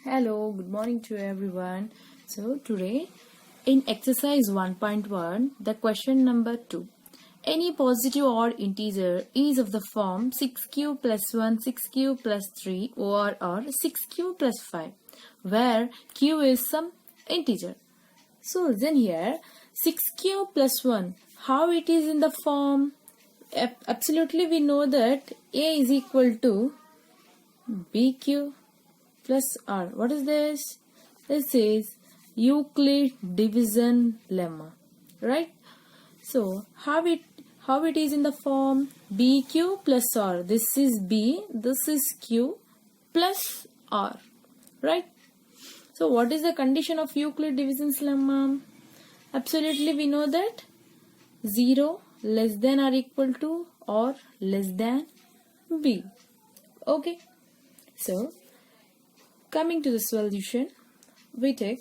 Hello, good morning to everyone. So today in exercise 1.1, the question number 2. Any positive odd integer is of the form 6q plus 1, 6q plus 3 or 6q plus 5, where q is some integer. So listen here, 6q plus 1, how it is in the form? Absolutely we know that a is equal to bq plus r. What is this? This is Euclid division lemma, right? So how it is in the form bq plus r. This is b, this is q plus r, right? So what is the condition of Euclid division lemma? Absolutely we know that 0 less than or equal to or less than b. Okay, so coming to the solution, we take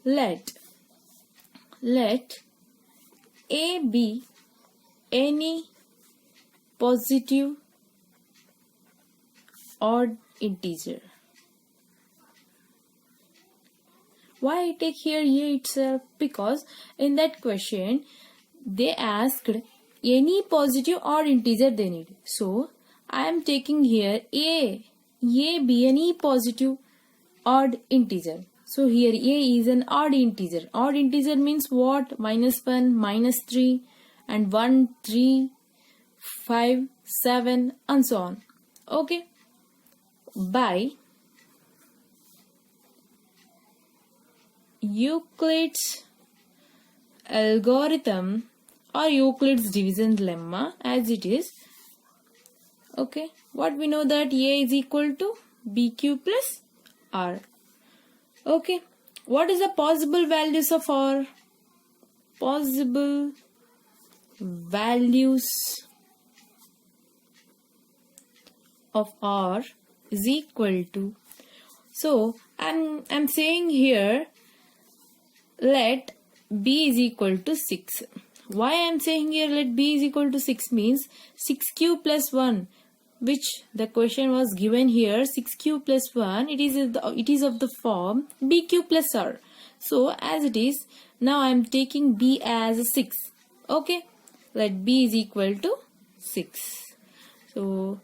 let a be any positive odd integer. Why I take here a itself? Because in that question they asked any positive odd integer they need. So I am taking here a be any positive odd integer. So here a is an odd integer. Odd integer means what? -1, -3 and 1, 3, 5, 7 and so on. Okay. By Euclid's algorithm or Euclid's division lemma as it is. Okay, what we know that a is equal to bq plus r. Okay, what is the possible values of r? Possible values of r is equal to, so I'm saying here let b is equal to 6. Why I am saying here let b is equal to 6 means 6q plus 1, which the question was given here, 6q plus 1, it is of the form bq plus r. So as it is, now I am taking b as 6. Okay, let b is equal to 6. So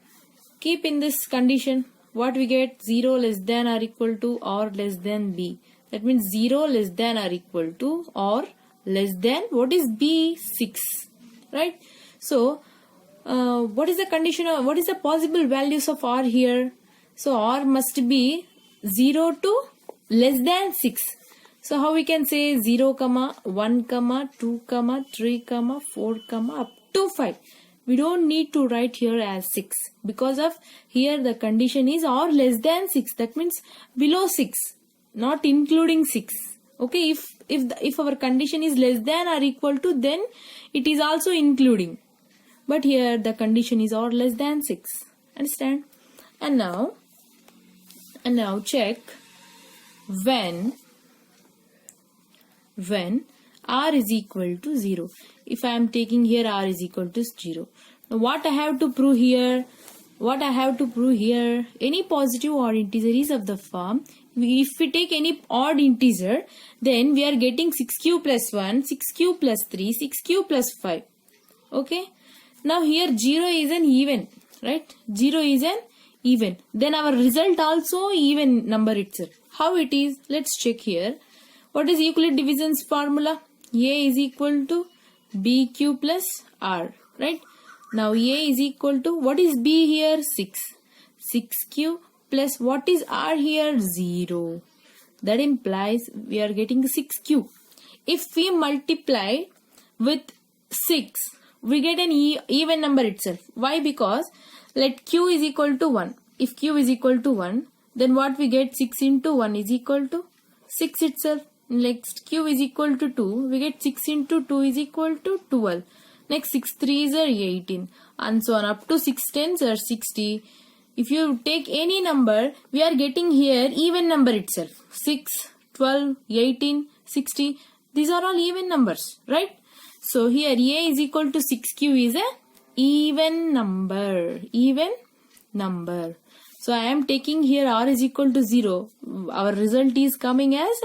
keep in this condition, what we get? 0 less than or equal to or less than b. That means 0 less than or equal to or less than, what is b? 6, right? So what is the condition of, what is the possible values of r here? So r must be 0 to less than 6. So how we can say 0, 1, 2, 3, 4, up to 5. We don't need to write here as 6 because of here the condition is or less than 6. That means below 6, not including 6. Okay, if our condition is less than or equal to, then it is also including. But here the condition is or less than 6. Understand? And now check when r is equal to 0. If I am taking here r is equal to 0. Now what I have to prove here? Any positive odd integer is of the form. If we take any odd integer, then we are getting 6q plus 1, 6q plus 3, 6q plus 5. Okay. Now here 0 is an even, right? 0 is an even. Then our result also even number itself. How it is? Let's check here. What is Euclid division's formula? A is equal to bq plus r, right? Now a is equal to, what is b here? 6. 6q plus what is r here? 0. That implies we are getting 6q. If we multiply with 6, we get an even number itself. Why? Because let q is equal to 1. If q is equal to 1, then what we get? 6 into 1 is equal to 6 itself. Next q is equal to 2. We get 6 into 2 is equal to 12. Next 6 3s are 18 and so on up to 6 10s are 60. If you take any number, we are getting here even number itself. 6, 12, 18, 60. These are all even numbers, right? So here a is equal to 6q is a even number. So I am taking here r is equal to 0. Our result is coming as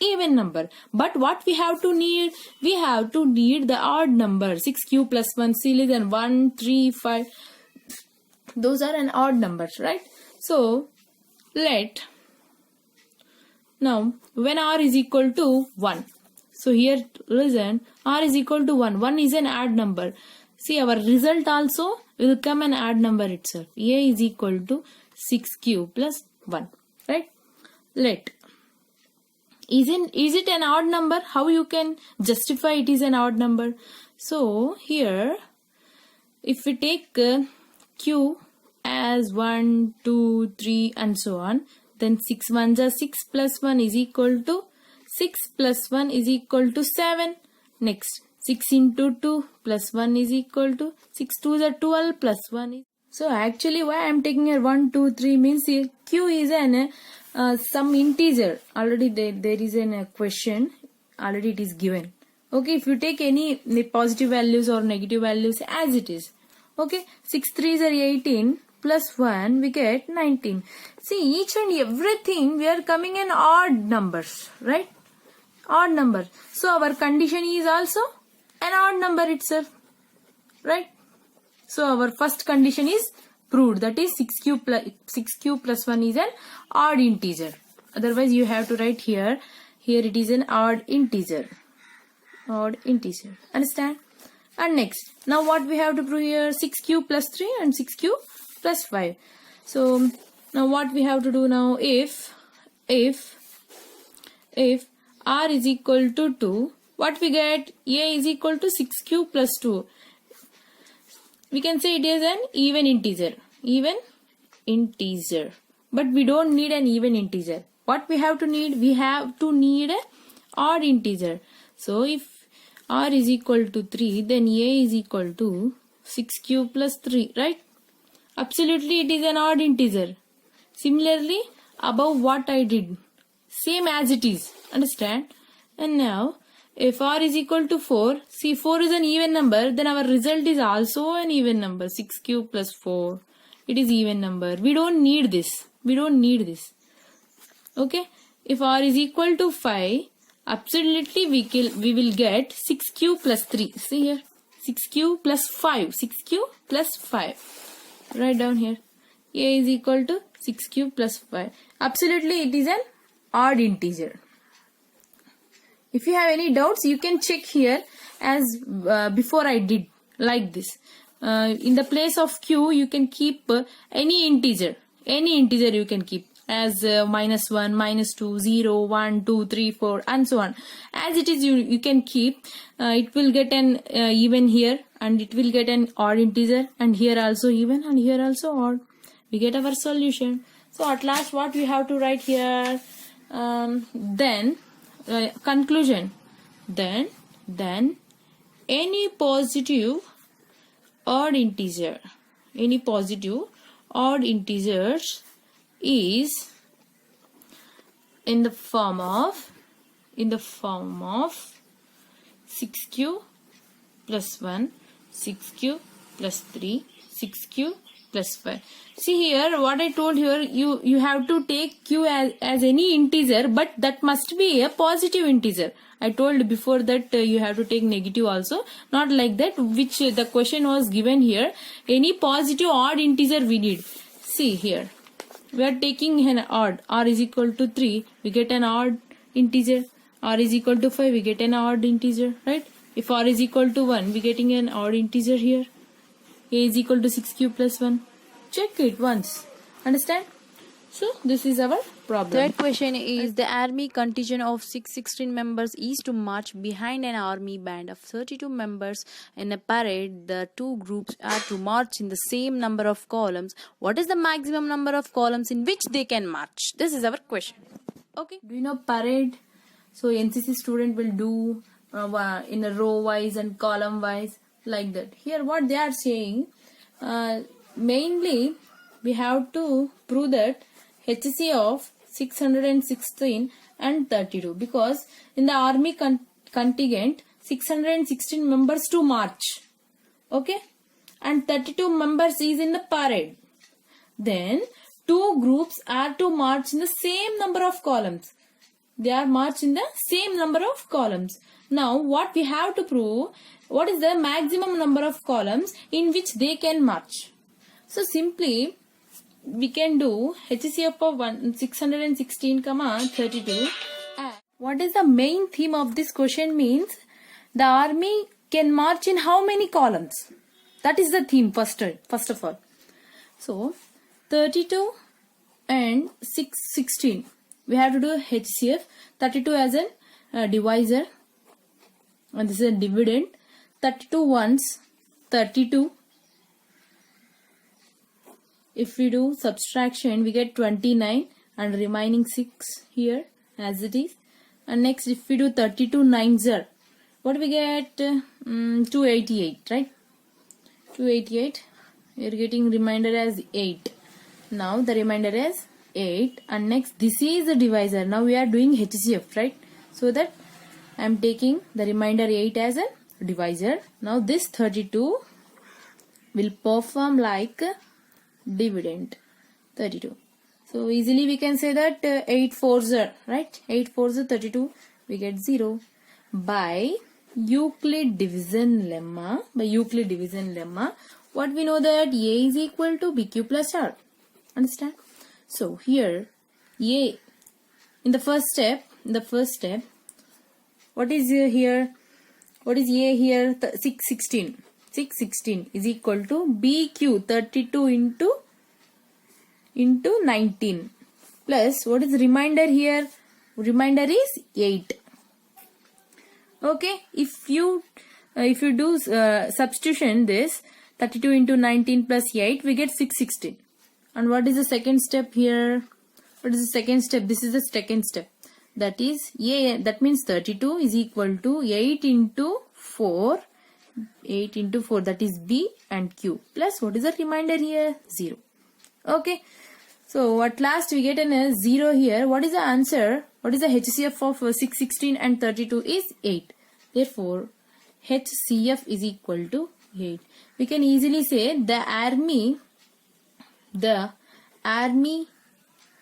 even number. But what we have to need? We have to need the odd number. 6q plus 1, silly than 1, 3, 5. Those are an odd numbers, right? So let, now when r is equal to 1. So here listen, r is equal to 1. 1 is an odd number. See, our result also will come an odd number itself. A is equal to 6q plus 1, right? Let, is it an odd number? How you can justify it is an odd number? So here, if we take q as 1, 2, 3 and so on, then 6 ones are 6 plus 1 is equal to 6 plus 1 is equal to 7. Next, 6 into 2 plus 1 is equal to 6 2s are 12 plus 1 is. So actually why I am taking a 1, 2, 3 means here q is an some integer. Already there is a question. Already it is given. Okay, if you take any positive values or negative values as it is. Okay, 6 3s are 18 plus 1 we get 19. See, each and everything we are coming in odd numbers, right? Odd number. So our condition is also an odd number itself, right? So our first condition is proved, that is 6q plus 1 is an odd integer. Otherwise you have to write here it is an odd integer. Odd integer. Understand? And next, now what we have to prove here? 6q plus 3 and 6q plus 5. So now what we have to do now? If r is equal to 2, what we get? A is equal to 6q plus 2. We can say it is an even integer. Even integer. But we don't need an even integer. What we have to need? We have to need an odd integer. So if r is equal to 3, then a is equal to 6q plus 3, right? Absolutely it is an odd integer. Similarly, above what I did, same as it is. Understand? And now, if r is equal to 4, see 4 is an even number, then our result is also an even number. 6q plus 4. It is even number. We don't need this. We don't need this. Okay? If r is equal to 5, absolutely we will get 6q plus 3. See here. 6q plus 5. 6q plus 5. Write down here. A is equal to 6q plus 5. Absolutely it is an odd integer. If you have any doubts, you can check here as before I did like this. In the place of q, you can keep any integer. Any integer you can keep as -1, -2, 0, 1, 2, 3, 4 and so on. As it is you can keep. It will get an even here and it will get an odd integer, and here also even and here also odd. We get our solution. So at last what we have to write here? Then conclusion. Then any positive odd integer, any positive odd integers is in the form of 6q plus 1, 6q plus 3, 6q plus 5. See here what I told here, you have to take q as any integer, but that must be a positive integer. I told before that you have to take negative also, not like that, which the question was given here. Any positive odd integer we need. See here, we are taking an odd. R is equal to 3, we get an odd integer. R is equal to 5, we get an odd integer, right? If R is equal to 1, we getting an odd integer here. A is equal to 6q plus 1. Check it once. Understand? So this is our problem. Third question is, the army contingent of 616 members is to march behind an army band of 32 members in a parade. The two groups are to march in the same number of columns. What is the maximum number of columns in which they can march? This is our question. Okay. Do you know parade? So NCC student will do in a row wise and column wise, like that. Here what they are saying, mainly we have to prove that HC of 616 and 32, because in the army contingent 616 members to march, okay, and 32 members is in the parade. Then two groups are to march in the same number of columns. They are marched in the same number of columns. Now what we have to prove, what is the maximum number of columns in which they can march. So simply we can do HCF of 616, 32. And what is the main theme of this question means the army can march in how many columns? That is the theme first of all. So 32 and 616. We have to do HCF. 32 as a divisor. And this is a dividend. 32 ones, 32. If we do subtraction, we get 29 and remaining 6 here as it is. And next, if we do 32 nines are, what we get? 288, right? 288. We are getting remainder as 8. Now the remainder is 8. And next, this is the divisor. Now we are doing HCF, right? So that I am taking the remainder 8 as a divisor. Now this 32 will perform like dividend 32. So easily we can say that 8 fours are, right? 8 fours are 32. We get 0 by Euclid division lemma. What we know that A is equal to BQ plus R. Understand? So here A in the first step, what is here? What is A here? 616. 616 is equal to BQ 32 into 19 plus what is remainder here? Remainder is 8. Okay, if you do substitution this 32 into 19 plus 8, we get 616. And what is the second step here? What is the second step? This is the second step. That is A, that means 32 is equal to 8 into 4. 8 into 4, that is B and Q. Plus what is the remainder here? 0. Okay. So at last we get a 0 here. What is the answer? What is the HCF of 616 and 32 is 8. Therefore, HCF is equal to 8. We can easily say the army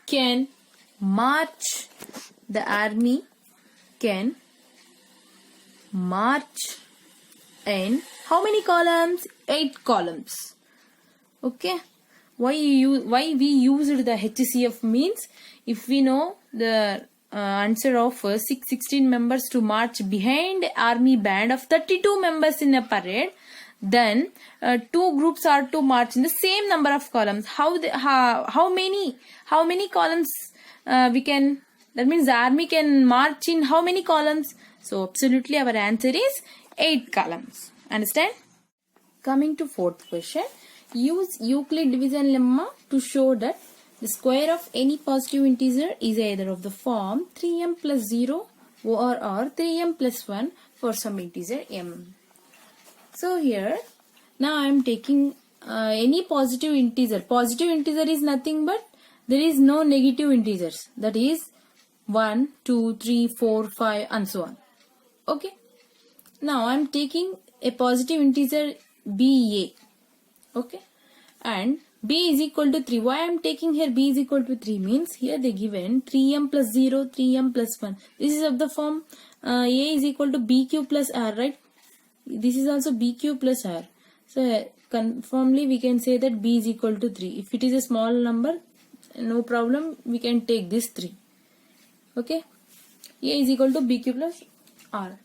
can march. The army can march in how many columns? 8 columns. Okay. Why we used the HCF means if we know the answer of 616 members to march behind army band of 32 members in a parade, then two groups are to march in the same number of columns. How many columns we can? That means the army can march in how many columns? So absolutely our answer is 8 columns. Understand? Coming to fourth question. Use Euclid division lemma to show that the square of any positive integer is either of the form 3m plus 0 or 3m plus 1 for some integer m. So here, now I am taking any positive integer. Positive integer is nothing but there is no negative integers. That is 1, 2, 3, 4, 5 and so on. Okay. Now I am taking a positive integer BA. Okay. And B is equal to 3. Why I am taking here B is equal to 3 means here they given 3m plus 0, 3m plus 1. This is of the form A is equal to BQ plus R, right? This is also BQ plus R. So conformly we can say that B is equal to 3. If it is a small number, no problem, we can take this 3. Okay. A is equal to BQ plus R.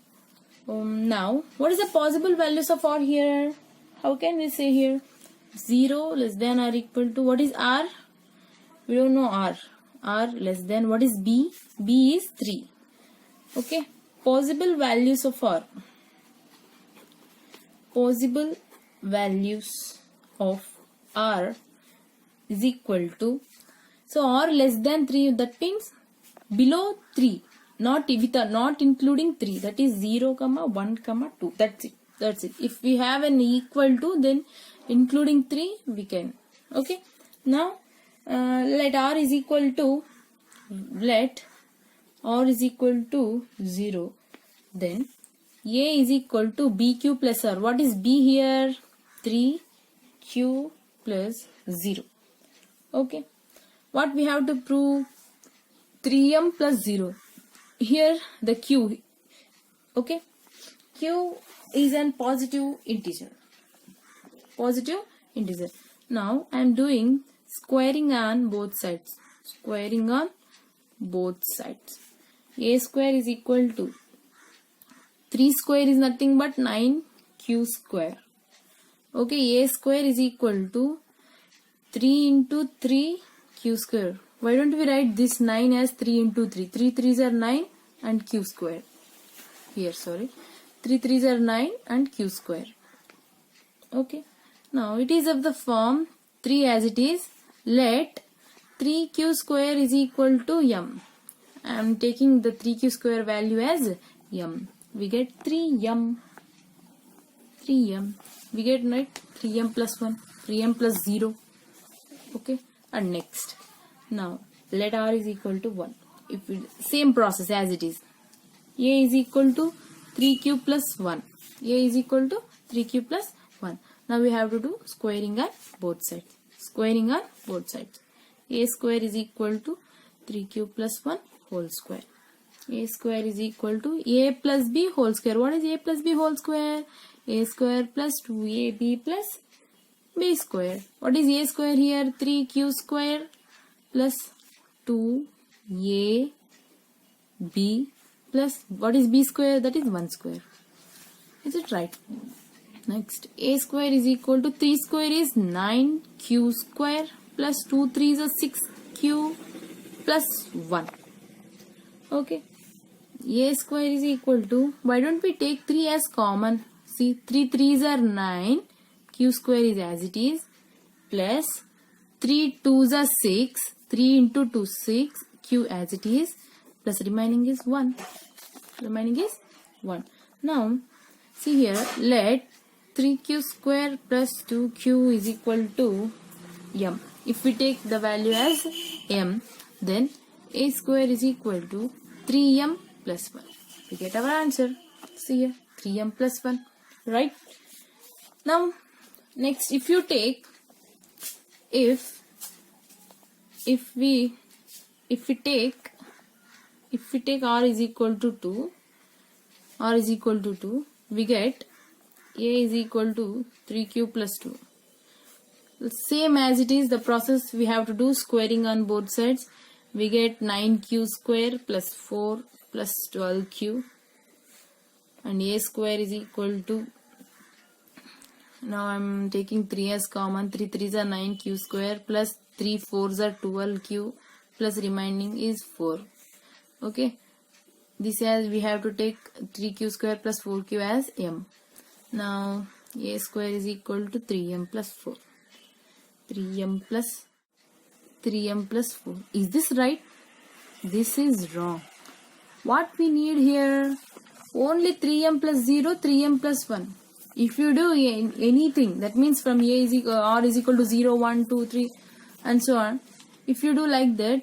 Now, what is the possible values of R here? How can we say here? 0 less than or equal to, what is R? We don't know R. R less than, what is B? B is 3. Okay. Possible values of R. Possible values of R is equal to, so R less than 3, that means below 3, not including 3, that is 0, 1, 2. That's it. If we have an equal to, then including 3 we can. Okay. Now let R is equal to 0. Then A is equal to BQ plus R. What is B here? 3Q plus 0. Okay. what we have to prove? 3m plus 0. Here the q, okay, q is an positive integer. Positive integer. Now I am doing squaring on both sides. Squaring on both sides. A square is equal to 3 square is nothing but 9q square. Okay, a square is equal to 3 into 3 q square. Why don't we write this 9 as 3 into 3? 3 3s are 9 and q square. Here, sorry. 3 3s are 9 and q square. Okay. Now it is of the form 3 as it is. Let 3q square is equal to m. I am taking the 3q square value as m. We get 3m. 3m. We get right 3m plus 1. 3m plus 0. Okay. And next. Now let r is equal to 1. If we, same process as it is. A is equal to 3q plus 1. A is equal to 3q plus 1. Now we have to do squaring on both sides. Squaring on both sides. A square is equal to 3q plus 1 whole square. A square is equal to a plus b whole square. What is a plus b whole square? A square plus 2ab plus b square. What is a square here? 3q square plus 2ab plus what is b square? That is 1 square. Is it right? Next, a square is equal to 3 square is 9q square plus 2 3s are 6q plus 1. Okay. A square is equal to, why don't we take 3 as common? See, 3 3s are 9, q square is as it is, plus 3 2s are 6, 3 into 2 6, q as it is, plus remaining is 1. Remaining is 1. Now, see here, let 3q square plus 2q is equal to m. If we take the value as m, then a square is equal to 3m plus 1. We get our answer. See here, 3m plus 1. Right? Now, next, if you take, if we take r is equal to 2, we get a is equal to 3q plus 2. Same as it is, the process we have to do squaring on both sides. We get 9q square plus 4 plus 12q. And a square is equal to, now I am taking 3 as common. 3 3s are 9q square plus 3 4s are 12q plus remaining is 4. Okay. This as we have to take 3q square plus 4q as m. Now a square is equal to 3m plus 4. 3m plus 4. Is this right? This is wrong. What we need here? Only 3m plus 0, 3m plus 1. If you do anything, that means from a is equal, r is equal to 0, 1, 2, 3 and so on. If you do like that,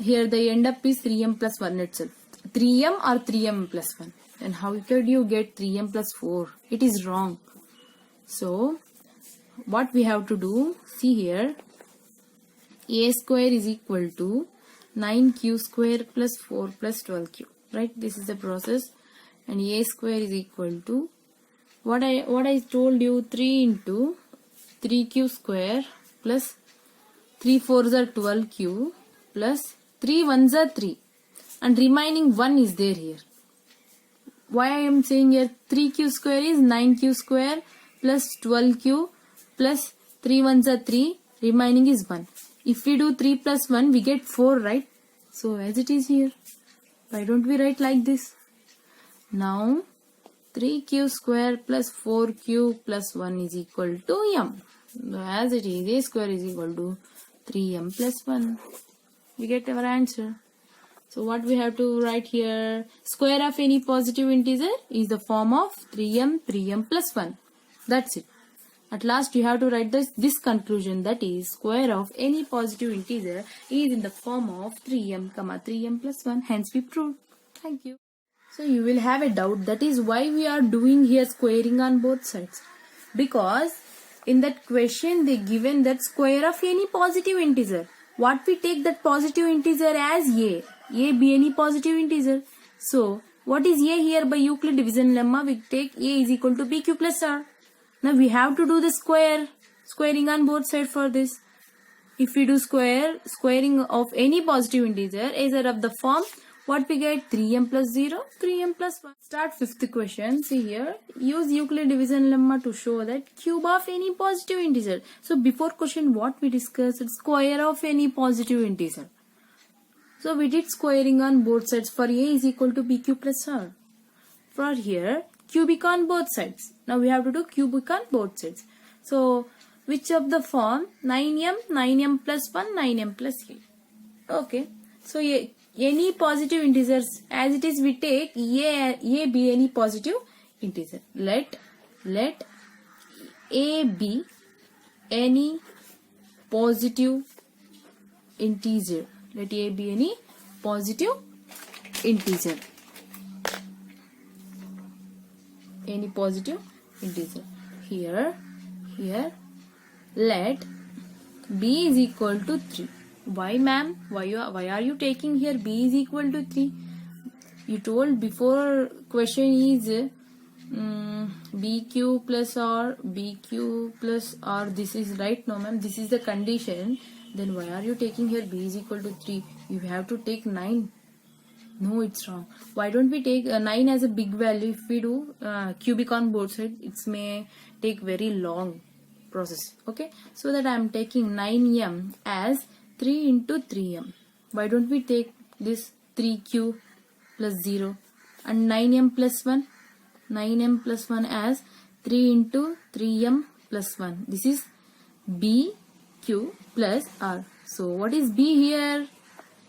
here the end up is 3m plus 1 itself. 3m or 3m plus 1. Then how could you get 3m plus 4? It is wrong. So, what we have to do, see here, a square is equal to 9q square plus 4 plus 12q. Right? This is the process. And a square is equal to, what I told you, 3 into 3q square plus 3 4s are 12q plus 3 1s are 3. And remaining 1 is there here. Why I am saying here 3q square is 9q square plus 12q plus 3 1s are 3. Remaining is 1. If we do 3 plus 1, we get 4, right? So as it is here. Why don't we write like this? Now 3q square plus 4q plus 1 is equal to m. As it is, a square is equal to 3m plus 1. We get our answer. So what we have to write here? Square of any positive integer is the form of 3m plus 1. That's it. At last you have to write this conclusion, that is square of any positive integer is in the form of 3m plus 1. Hence we proved. Thank you. So you will have a doubt, that is why we are doing here squaring on both sides. Because in that question they given that square of any positive integer. what we take that positive integer as a be any positive integer. So what is a here? By Euclid division lemma we take a is equal to bq plus r. Now we have to do the squaring on both sides for this. If we do squaring of any positive integer either of the form, what we get? 3m plus 0, 3m plus 1. Start fifth question. See here, use Euclid division lemma to show that cube of any positive integer. So before question what we discussed? Square of any positive integer. So we did squaring on both sides. For a is equal to bq plus r. For here cubic on both sides. Now we have to do cubic on both sides. So which of the form? 9m plus 1, 9m plus 8. Okay. So any positive integers as it is we take a be any positive integer. Let a be any positive integer. Let a be any positive integer. Any positive integer. Here let b is equal to 3. Why ma'am? Why are you taking here b is equal to 3? You told before question is bq plus r. This is right? No ma'am, this is the condition. Then why are you taking here b is equal to 3? You have to take 9. No, it's wrong. Why don't we take 9 as a big value? If we do cubic on both sides, it may take very long process. Okay, so that I am taking 9m as 3 into 3m. Why don't we take this 3q plus 0 and 9m plus 1? 9m plus 1 as 3 into 3m plus 1. This is b q plus r. So what is b here?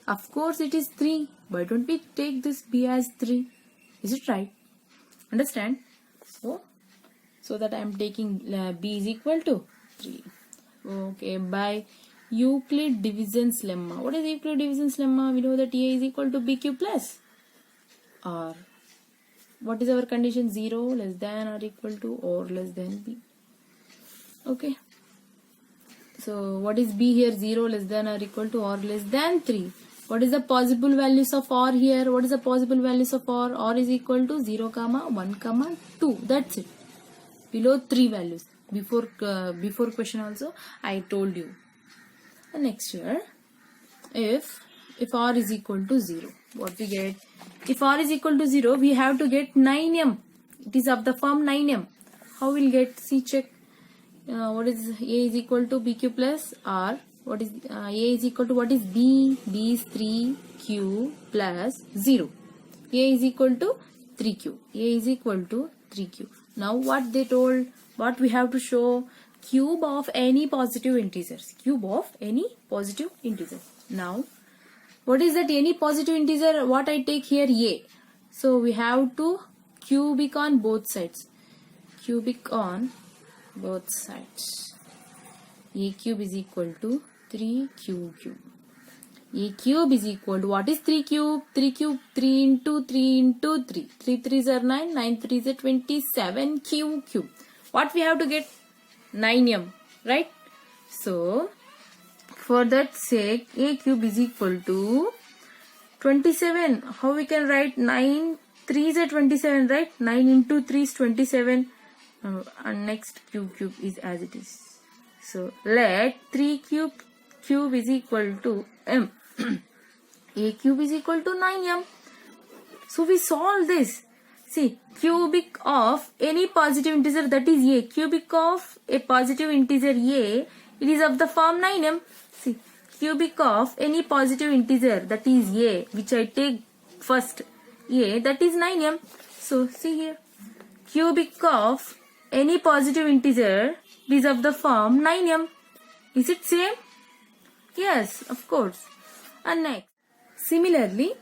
Of course it is 3. Why don't we take this b as 3? Is it right? Understand? So that I am taking b is equal to 3. Okay, by Euclid division's lemma. What is Euclid division's lemma? We know that a is equal to bq plus r. What is our condition? 0 less than or equal to or less than b. Okay. So what is b here? 0 less than or equal to or less than 3. What is the possible values of r here? What is the possible values of r? R is equal to 0, 1, 2. That's it. Below 3 values. Before question also I told you. And next here, if r is equal to 0, what we get? If r is equal to 0, we have to get 9m. It is of the form 9m. How we'll get? See, check. What is a is equal to bq plus r? What is a is equal to what is b? B is 3q plus 0. A is equal to 3q. A is equal to 3q. Now what they told? What we have to show? Cube of any positive integers. Cube of any positive integer. Now what is that any positive integer? What I take here? A. So we have to cubic on both sides. Cubic on both sides. A cube is equal to 3q cube. A cube is equal to what is 3 cube? 3 cube 3 into 3 into 3. 3 3s are 9. 9 3s are 27 q cube. What we have to get? 9m, right? So for that sake a cube is equal to 27. How we can write? 9 3s are 27, right? 9 into 3 is 27. And next cube is as it is. So let 3 cube is equal to m. A cube is equal to 9m. So we solve this. See, cubic of any positive integer, that is a. Cubic of a positive integer a, it is of the form 9m. See, cubic of any positive integer, that is a, which I take first a, that is 9m. So see here, cubic of any positive integer is of the form 9m. Is it same? Yes, of course. And next, similarly,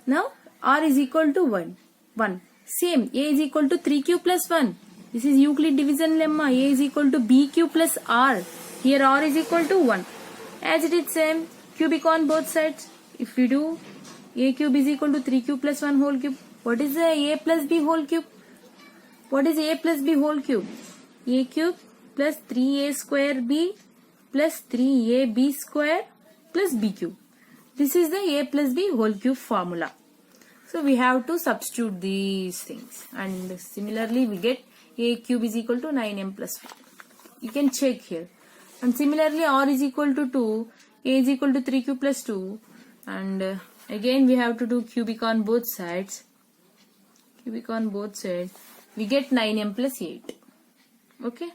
now r is equal to 1. Same, a is equal to 3q plus 1. This is Euclid division lemma. A is equal to bq plus r. Here r is equal to 1. As it is same, cubic on both sides. If we do a cube is equal to 3q plus 1 whole cube. What is the a plus b whole cube? What is a plus b whole cube? A cube plus 3a square b plus 3ab square plus b cube. This is the a plus b whole cube formula. So we have to substitute these things, and similarly we get a cube is equal to 9m plus 1. You can check here. And similarly r is equal to 2, a is equal to 3 cube plus 2, and again we have to do cubic on both sides. Cubic on both sides. We get 9m plus 8. Okay.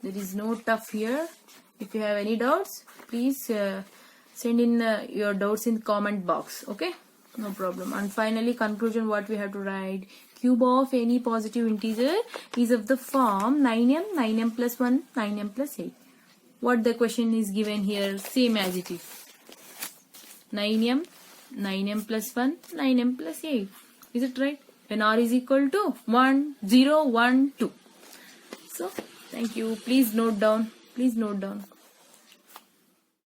There is no tough here. If you have any doubts, please send in your doubts in the comment box. Okay. No problem. And finally, conclusion, what we have to write. Cube of any positive integer is of the form 9m, 9m plus 1, 9m plus 8. What the question is given here, same as it is. 9m, 9m plus 1, 9m plus 8. Is it right? When r is equal to 1, 0, 1, 2. So, thank you. Please note down. Please note down.